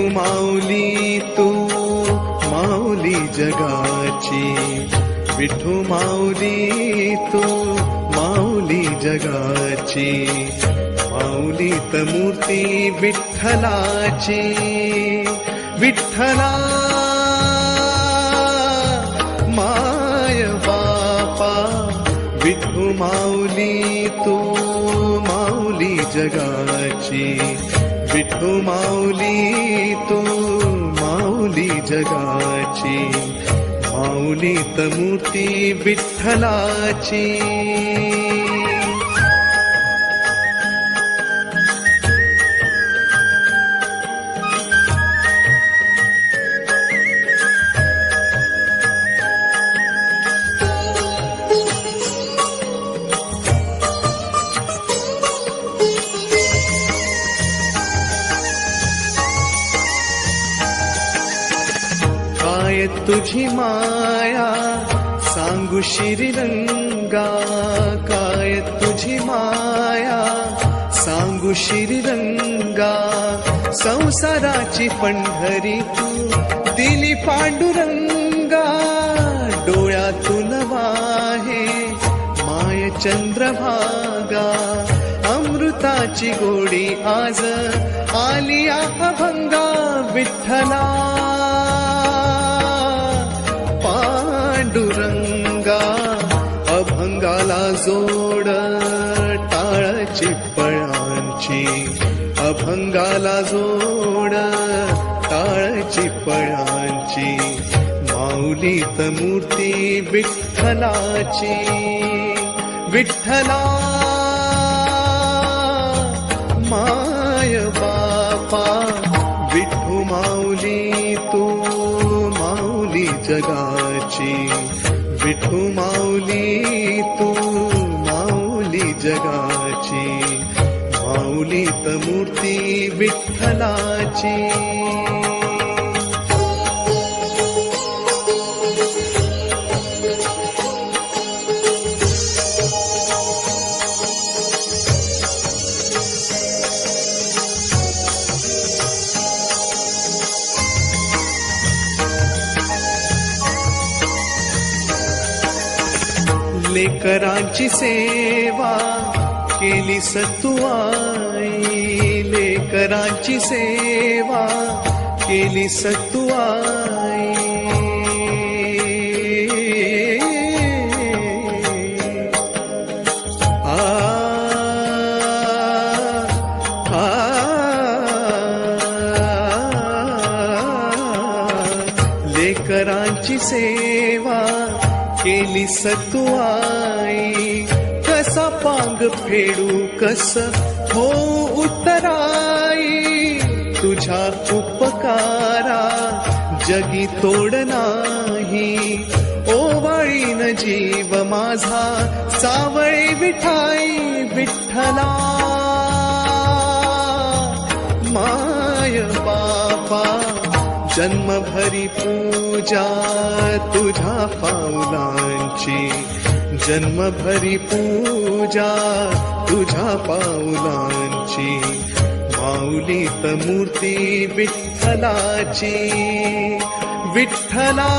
माऊली तू माऊली जगाची, विठू माऊली तू माऊली जगाची, माऊलीत मूर्ती विठ्ठलाची. विठ्ठला माय बापा, विठू माऊली तू माऊली जगाची, विठू माऊली तू माऊली जगाची, माऊलीत मूर्ती विठ्ठलाची. काय तुझी माया सांगू श्रीरंगा, काय तुझी माया सांगू श्रीरंगा, संसाराची पंढरी तू दिली पांडुरंगा. डोळ्यातून वाहे माय चंद्रभागा, अमृताची गोडी आज आली अभंगा. विठ्ठला पांडुरंगा, अभंगाला जोड टाळची पळांची, अभंगाला जोड टाळची पळांची, माऊलीत मूर्ती विठ्ठलाची. विठ्ठला माय बापा, विठू माऊली तू माऊली जगाची, विठू माऊली तू माऊली जगाची, माऊलीत मूर्ती विठ्ठलाची. लेकरांची सेवा केली सतुआई, लेकरांची सेवा केली सतुआई. लेकरांची सेवा केली सतुआई, कसा पांग फेडू कस हो उतराई. तुझ्या उपकारा जगी तोड नाही, ओवाळीन जीव माझा सावळे विठाई. विठ्ठला माय बापा, जन्मभरी पूजा तुझ्या पाऊलांची, जन्मभरी पूजा तुझ्या पाऊलांची, माऊलीत मूर्ती विठ्ठलाची. विठ्ठला